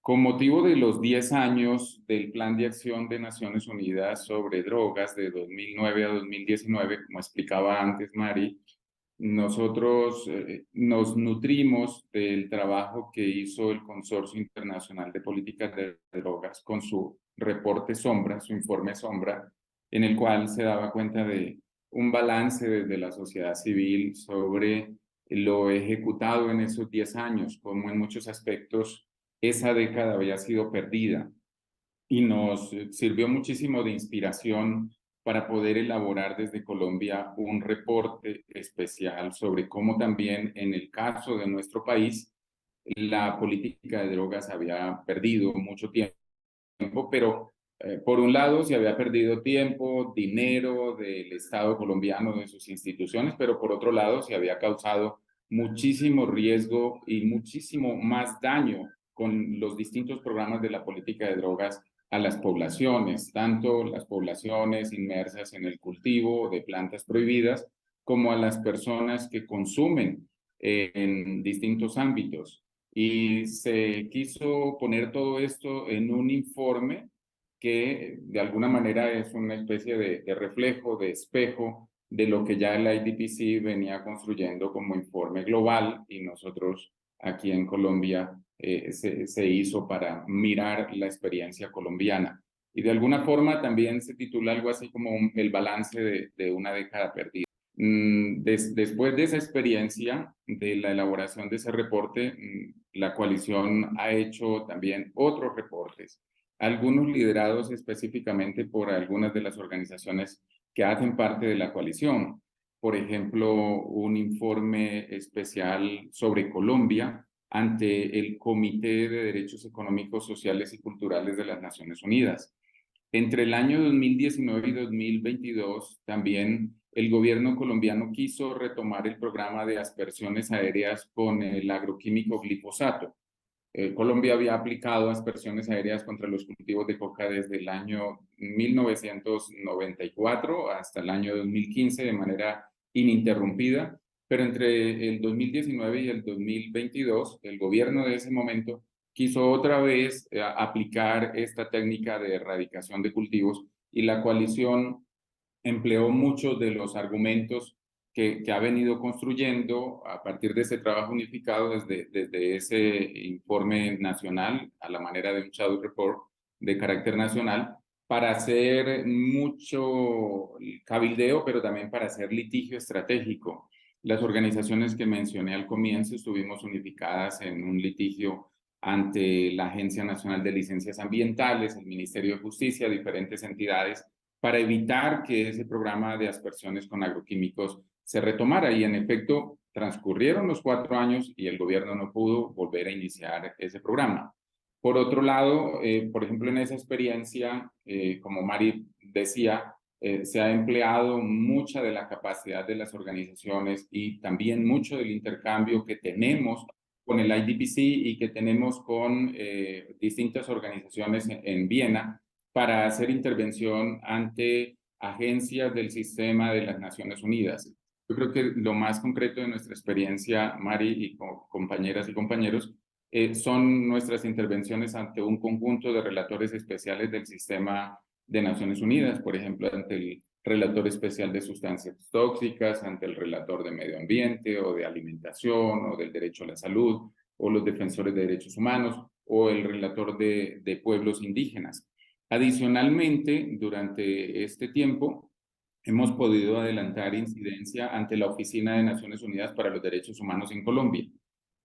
Con motivo de los 10 años del Plan de Acción de Naciones Unidas sobre Drogas de 2009 a 2019, como explicaba antes Mari, nosotros nos nutrimos del trabajo que hizo el Consorcio Internacional de Políticas de Drogas con su reporte Sombra, su informe Sombra, en el cual se daba cuenta de un balance desde la sociedad civil sobre lo ejecutado en esos 10 años, como en muchos aspectos esa década había sido perdida y nos sirvió muchísimo de inspiración para poder elaborar desde Colombia un reporte especial sobre cómo también en el caso de nuestro país la política de drogas había perdido mucho tiempo, pero por un lado se había perdido tiempo, dinero del Estado colombiano, de sus instituciones, pero por otro lado se había causado muchísimo riesgo y muchísimo más daño con los distintos programas de la política de drogas a las poblaciones, tanto las poblaciones inmersas en el cultivo de plantas prohibidas, como a las personas que consumen en distintos ámbitos. Y se quiso poner todo esto en un informe que de alguna manera es una especie de reflejo, de espejo de lo que ya el IDPC venía construyendo como informe global y nosotros aquí en Colombia se hizo para mirar la experiencia colombiana. Y de alguna forma también se titula algo así como el balance de una década perdida. Después de esa experiencia, de la elaboración de ese reporte, la coalición ha hecho también otros reportes, algunos liderados específicamente por algunas de las organizaciones que hacen parte de la coalición. Por ejemplo, un informe especial sobre Colombia ante el Comité de Derechos Económicos, Sociales y Culturales de las Naciones Unidas. Entre el año 2019 y 2022, también el gobierno colombiano quiso retomar el programa de aspersiones aéreas con el agroquímico glifosato. Colombia había aplicado aspersiones aéreas contra los cultivos de coca desde el año 1994 hasta el año 2015 de manera ininterrumpida, pero entre el 2019 y el 2022, el gobierno de ese momento quiso otra vez aplicar esta técnica de erradicación de cultivos y la coalición empleó muchos de los argumentos que ha venido construyendo a partir de ese trabajo unificado desde ese informe nacional a la manera de un shadow report de carácter nacional para hacer mucho cabildeo, pero también para hacer litigio estratégico. Las organizaciones que mencioné al comienzo estuvimos unificadas en un litigio ante la Agencia Nacional de Licencias Ambientales, el Ministerio de Justicia, diferentes entidades, para evitar que ese programa de aspersiones con agroquímicos se retomara. Y en efecto, transcurrieron los 4 años y el gobierno no pudo volver a iniciar ese programa. Por otro lado, por ejemplo, en esa experiencia, como Mari decía, se ha empleado mucha de la capacidad de las organizaciones y también mucho del intercambio que tenemos con el IDPC y que tenemos con distintas organizaciones en Viena para hacer intervención ante agencias del sistema de las Naciones Unidas. Yo creo que lo más concreto de nuestra experiencia, Mari y compañeras y compañeros, son nuestras intervenciones ante un conjunto de relatores especiales del sistema de Naciones Unidas, por ejemplo, ante el relator especial de sustancias tóxicas, ante el relator de medio ambiente o de alimentación o del derecho a la salud, o los defensores de derechos humanos, o el relator de pueblos indígenas. Adicionalmente, durante este tiempo, hemos podido adelantar incidencia ante la Oficina de Naciones Unidas para los Derechos Humanos en Colombia.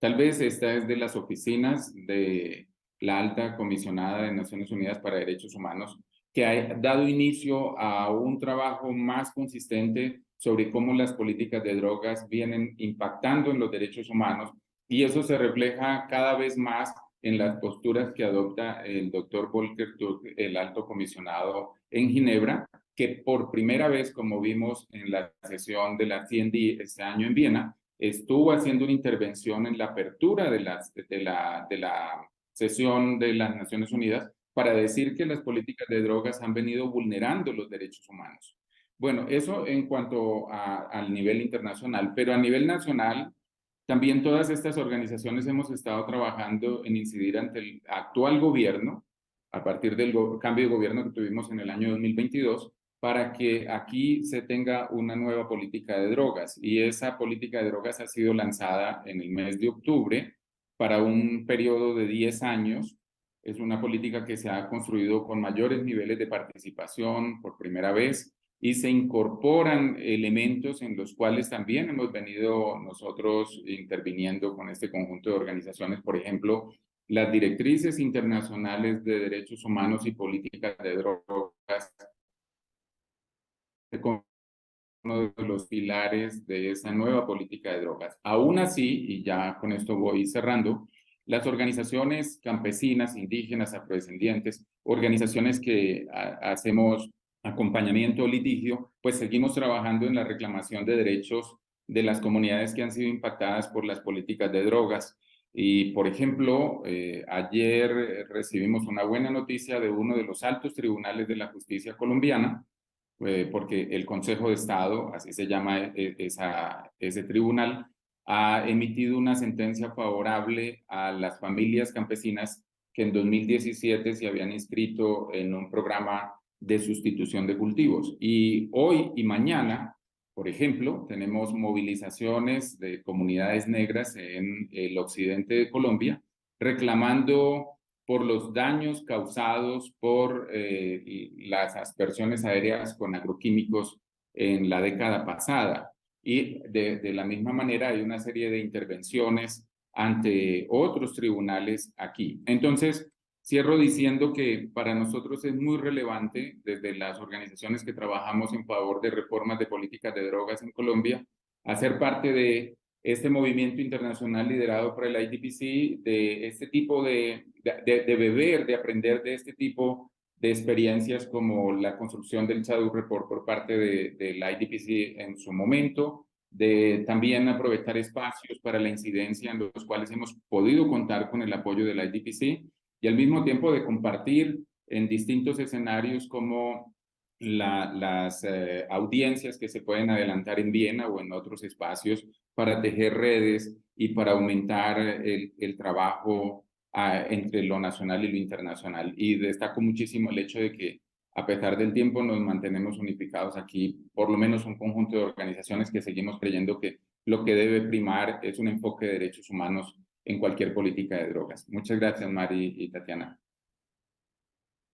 Tal vez esta es de las oficinas de la Alta Comisionada de Naciones Unidas para Derechos Humanos que ha dado inicio a un trabajo más consistente sobre cómo las políticas de drogas vienen impactando en los derechos humanos y eso se refleja cada vez más en las posturas que adopta el doctor Volker Turk, el alto comisionado en Ginebra, que por primera vez, como vimos en la sesión de la CND este año en Viena, estuvo haciendo una intervención en la apertura de la sesión de las Naciones Unidas para decir que las políticas de drogas han venido vulnerando los derechos humanos. Bueno, eso en cuanto al nivel internacional, pero a nivel nacional También todas estas organizaciones hemos estado trabajando en incidir ante el actual gobierno, a partir del cambio de gobierno que tuvimos en el año 2022, para que aquí se tenga una nueva política de drogas. Y esa política de drogas ha sido lanzada en el mes de octubre para un periodo de 10 años. Es una política que se ha construido con mayores niveles de participación por primera vez y se incorporan elementos en los cuales también hemos venido nosotros interviniendo con este conjunto de organizaciones, por ejemplo, las directrices internacionales de derechos humanos y políticas de drogas, uno de los pilares de esa nueva política de drogas. Aún así, y ya con esto voy cerrando, las organizaciones campesinas, indígenas, afrodescendientes, organizaciones que hacemos acompañamiento o litigio, pues seguimos trabajando en la reclamación de derechos de las comunidades que han sido impactadas por las políticas de drogas. Y, por ejemplo, ayer recibimos una buena noticia de uno de los altos tribunales de la justicia colombiana, porque el Consejo de Estado, así se llama ese tribunal, ha emitido una sentencia favorable a las familias campesinas que en 2017 se habían inscrito en un programa de sustitución de cultivos. Y hoy y mañana, por ejemplo, tenemos movilizaciones de comunidades negras en el occidente de Colombia reclamando por los daños causados por las aspersiones aéreas con agroquímicos en la década pasada. Y de la misma manera hay una serie de intervenciones ante otros tribunales aquí. Entonces, cierro diciendo que para nosotros es muy relevante, desde las organizaciones que trabajamos en favor de reformas de políticas de drogas en Colombia, hacer parte de este movimiento internacional liderado por el IDPC, de este tipo de beber, de aprender de este tipo de experiencias como la construcción del Shadow Report por parte del IDPC en su momento, de también aprovechar espacios para la incidencia en los cuales hemos podido contar con el apoyo del IDPC y al mismo tiempo de compartir en distintos escenarios como las audiencias que se pueden adelantar en Viena o en otros espacios para tejer redes y para aumentar el trabajo entre lo nacional y lo internacional. Y destaco muchísimo el hecho de que a pesar del tiempo nos mantenemos unificados aquí, por lo menos un conjunto de organizaciones que seguimos creyendo que lo que debe primar es un enfoque de derechos humanos en cualquier política de drogas. Muchas gracias, Mari y Tatiana.